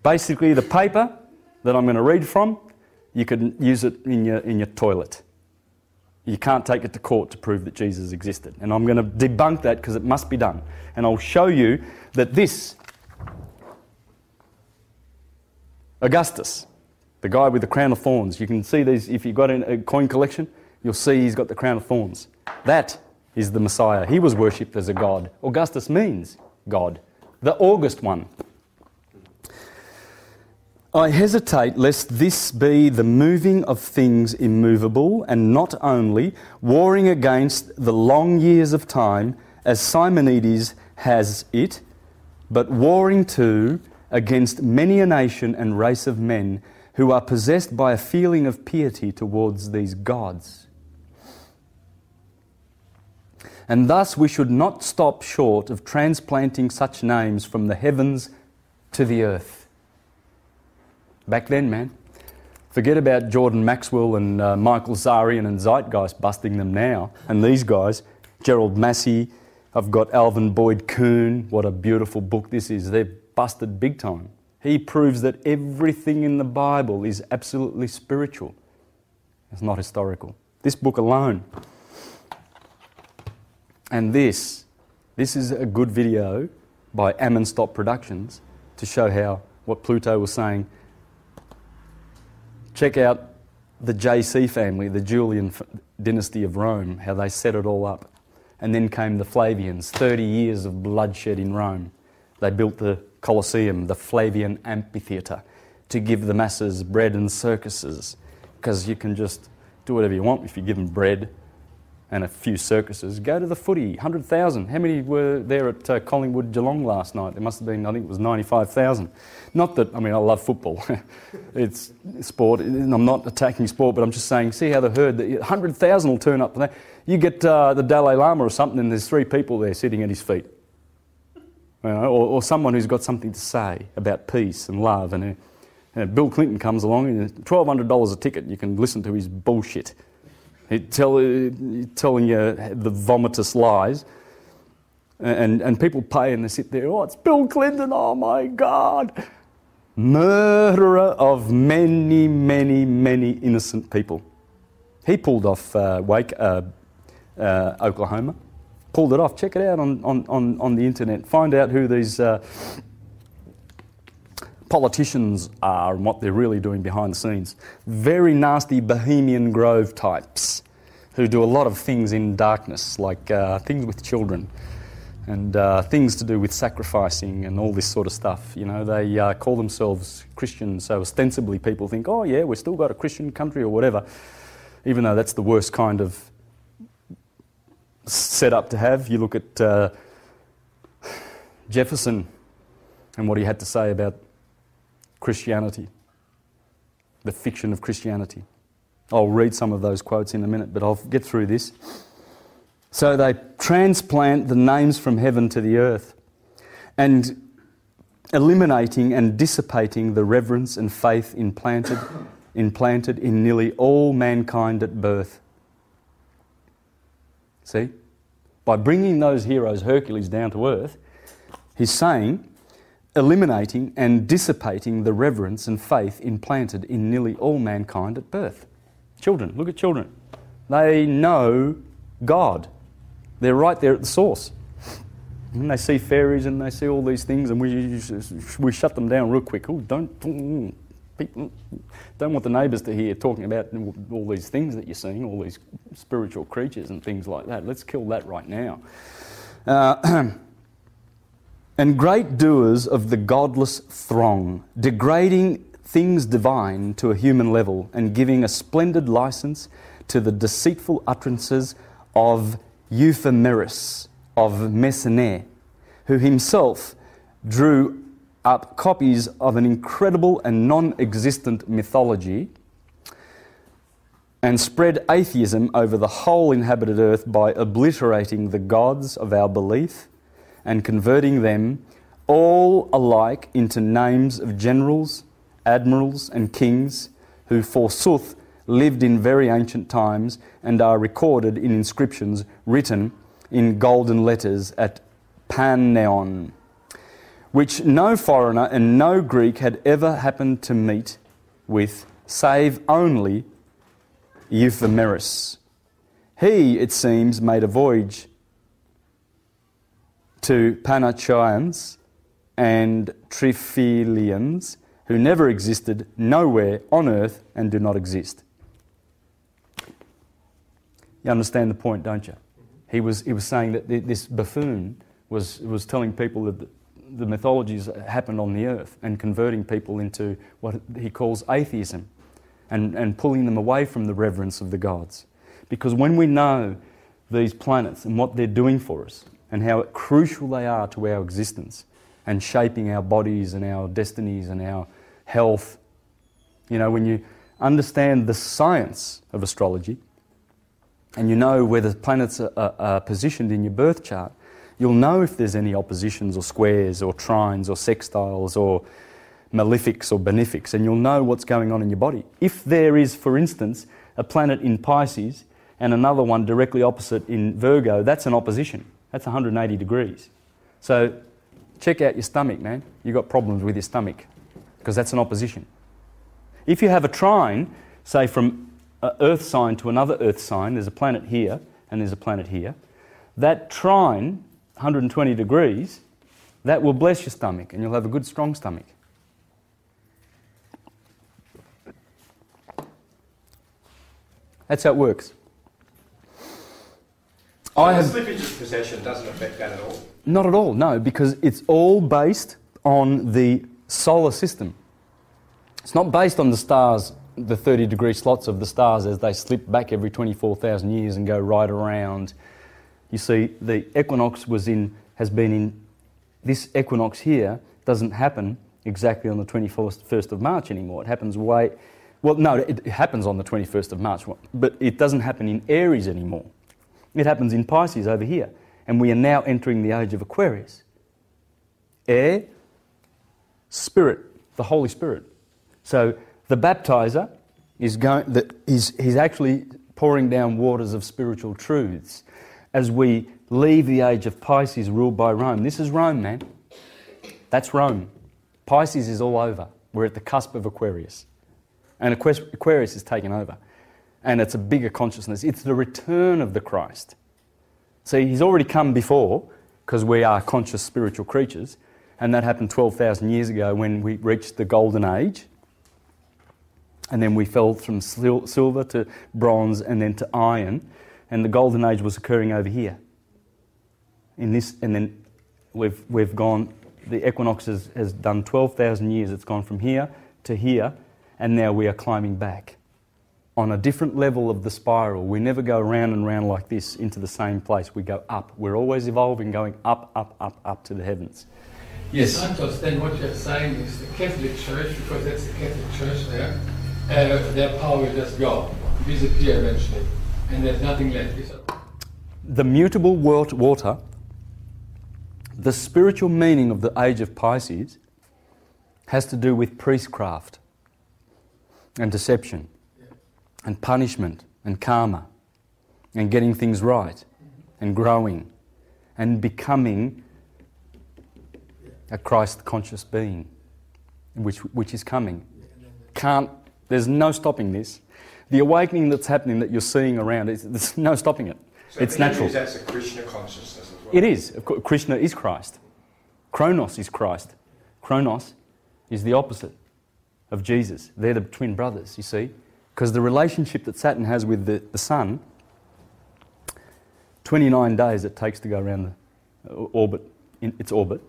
Basically, the paper that I'm going to read from, you can use it in your toilet. You can't take it to court to prove that Jesus existed. And I'm going to debunk that because it must be done. And I'll show you that this Augustus, the guy with the crown of thorns, you can see these, if you've got a coin collection, you'll see he's got the crown of thorns. That is the Messiah. He was worshipped as a god. Augustus means God, the August one. I hesitate lest this be the moving of things immovable, and not only warring against the long years of time, as Simonides has it, but warring too against many a nation and race of men who are possessed by a feeling of piety towards these gods. And thus we should not stop short of transplanting such names from the heavens to the earth. Back then, man. Forget about Jordan Maxwell and Michael Zarian and Zeitgeist busting them now. And these guys, Gerald Massey, I've got Alvin Boyd Kuhn. What a beautiful book this is. They're busted big time. He proves that everything in the Bible is absolutely spiritual. It's not historical. This book alone. And this is a good video by Ammon Stop Productions to show how what Pluto was saying. Check out the JC family, the Julian dynasty of Rome, how they set it all up. And then came the Flavians, 30 years of bloodshed in Rome. They built the Colosseum, the Flavian amphitheatre, to give the masses bread and circuses, because you can just do whatever you want if you give them bread and a few circuses. Go to the footy, 100,000. How many were there at Collingwood Geelong last night? There must have been, I think it was 95,000. Not that, I mean, I love football. It's sport, and I'm not attacking sport, but I'm just saying, see how the herd, 100,000 will turn up. You get the Dalai Lama or something, and there's 3 people there sitting at his feet. You know, or someone who's got something to say about peace and love. And Bill Clinton comes along, and $1,200 a ticket, you can listen to his bullshit. He's telling you the vomitous lies, and people pay and they sit there, oh, it's Bill Clinton, oh my God. Murderer of many, many, many innocent people. He pulled off Oklahoma. Pulled it off. Check it out on the internet. Find out who these politicians are and what they're really doing behind the scenes. Very nasty Bohemian Grove types who do a lot of things in darkness, like things with children and things to do with sacrificing and all this sort of stuff. You know, they call themselves Christians, so ostensibly people think, oh yeah, we've still got a Christian country or whatever, even though that's the worst kind of setup to have. You look at Jefferson and what he had to say about Christianity, the fiction of Christianity. I'll read some of those quotes in a minute, but I'll get through this. So they transplant the names from heaven to the earth, and eliminating and dissipating the reverence and faith implanted in nearly all mankind at birth. See? By bringing those heroes, Hercules, down to earth, he's saying, eliminating and dissipating the reverence and faith implanted in nearly all mankind at birth. Children, look at children. They know God. They're right there at the source. And they see fairies and they see all these things, and we shut them down real quick. Oh, don't want the neighbours to hear talking about all these things that you're seeing, all these spiritual creatures and things like that. Let's kill that right now. And great doers of the godless throng, degrading things divine to a human level and giving a splendid license to the deceitful utterances of Euphemerus, of Messene, who himself drew up copies of an incredible and non-existent mythology and spread atheism over the whole inhabited earth by obliterating the gods of our belief and converting them all alike into names of generals, admirals and kings who forsooth lived in very ancient times and are recorded in inscriptions written in golden letters at Panneon, which no foreigner and no Greek had ever happened to meet with, save only Euphemerus. He, it seems, made a voyage to Panachians and Triphilians, who never existed nowhere on earth and do not exist. You understand the point, don't you? He was saying that this buffoon was telling people that the mythologies happened on the earth and converting people into what he calls atheism and pulling them away from the reverence of the gods. Because when we know these planets and what they're doing for us and how crucial they are to our existence and shaping our bodies and our destinies and our health, you know, when you understand the science of astrology and you know where the planets are positioned in your birth chart, you'll know if there's any oppositions or squares or trines or sextiles or malefics or benefics, and you'll know what's going on in your body. If there is, for instance, a planet in Pisces and another one directly opposite in Virgo, that's an opposition. That's 180 degrees. So check out your stomach, man. You've got problems with your stomach because that's an opposition. If you have a trine, say from an earth sign to another earth sign, there's a planet here and there's a planet here, that trine, 120 degrees, that will bless your stomach and you'll have a good strong stomach. That's how it works. So the slippage of possession doesn't affect that at all? Not at all, no, because it's all based on the solar system. It's not based on the stars, the 30-degree slots of the stars as they slip back every 24,000 years and go right around. You see, the equinox has been in, this equinox here doesn't happen exactly on the 21st of March anymore. It happens it happens on the 21st of March, but it doesn't happen in Aries anymore. It happens in Pisces over here. And we are now entering the age of Aquarius. Air, Spirit, the Holy Spirit. So the baptizer he's actually pouring down waters of spiritual truths as we leave the age of Pisces ruled by Rome. This is Rome, man. That's Rome. Pisces is all over. We're at the cusp of Aquarius. And Aquarius is taken over. And it's a bigger consciousness. It's the return of the Christ. See, he's already come before, because we are conscious spiritual creatures, and that happened 12,000 years ago when we reached the Golden Age. And then we fell from silver to bronze and then to iron, and the Golden Age was occurring over here. In this, and then we've gone, the equinox has done 12,000 years. It's gone from here to here, and now we are climbing back on a different level of the spiral. We never go round and round like this into the same place. We go up. We're always evolving, going up, up, up, up to the heavens. Yes? Santos, then what you're saying is the Catholic Church, because that's the Catholic Church there, their power will just go, disappear eventually, and there's nothing left. The mutable water, the spiritual meaning of the age of Pisces has to do with priestcraft and deception. And punishment and karma and getting things right and growing and becoming a Christ-conscious being, which is coming. There's no stopping this. The awakening that's happening that you're seeing around, there's no stopping it. So it's natural. That's a Krishna consciousness as well? It is. Of course, Krishna is Christ. Kronos is Christ. Kronos is the opposite of Jesus. They're the twin brothers, you see. Because the relationship that Saturn has with the Sun, 29 days it takes to go around the orbit, its orbit.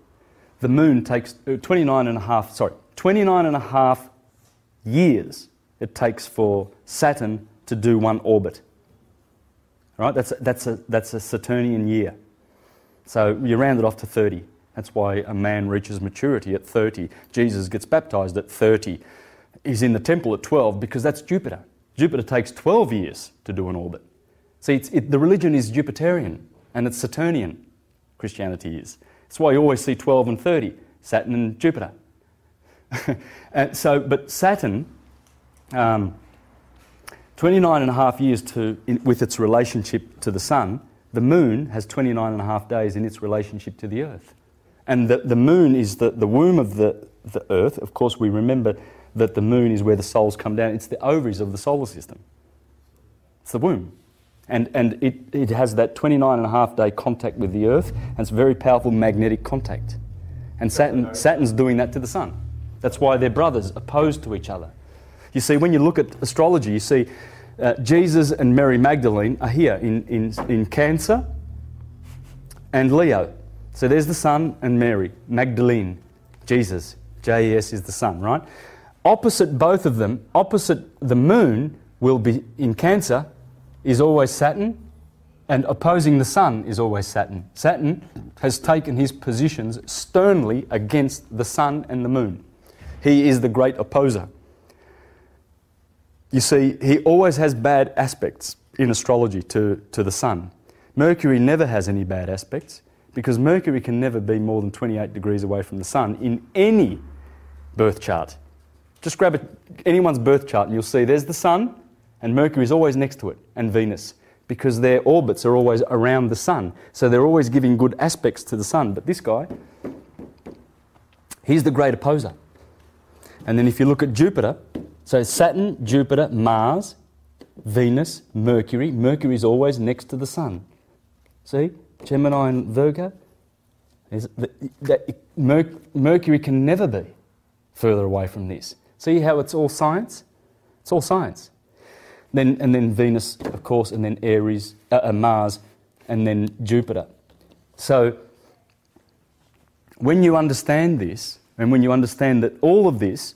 The Moon takes 29 and a half years it takes for Saturn to do one orbit. Right? That's a Saturnian year. So you round it off to 30. That's why a man reaches maturity at 30. Jesus gets baptized at 30. He's in the temple at 12 because that's Jupiter. Jupiter takes 12 years to do an orbit. See, the religion is Jupiterian and it's Saturnian, Christianity is. That's why you always see 12 and 30, Saturn and Jupiter. But Saturn, 29 and a half years with its relationship to the Sun, the Moon has 29 and a half days in its relationship to the Earth. And the moon is the womb of the Earth. Of course, we remember that the moon is where the souls come down. It's the ovaries of the solar system. It's the womb. And it has that 29.5-day contact with the Earth, and it's very powerful magnetic contact. And Saturn's doing that to the sun. That's why they're brothers, opposed to each other. You see, when you look at astrology, you see Jesus and Mary Magdalene are here in Cancer and Leo. So there's the sun and Mary, Magdalene, Jesus. JES is the sun, right? Opposite both of them, opposite the moon will be in Cancer, is always Saturn, and opposing the sun is always Saturn. Saturn has taken his positions sternly against the sun and the moon. He is the great opposer. You see, he always has bad aspects in astrology to the sun. Mercury never has any bad aspects, because Mercury can never be more than 28 degrees away from the sun in any birth chart. Just grab anyone's birth chart and you'll see there's the sun, and Mercury is always next to it, and Venus, because their orbits are always around the sun. So they're always giving good aspects to the sun. But this guy, he's the great opposer. And then if you look at Jupiter, so Saturn, Jupiter, Mars, Venus, Mercury. Mercury is always next to the sun. See? Gemini and Virgo. Mercury can never be further away from this. See how it's all science? It's all science. And then Venus, of course, and then Aries, Mars, and then Jupiter. So when you understand this, and when you understand that all of this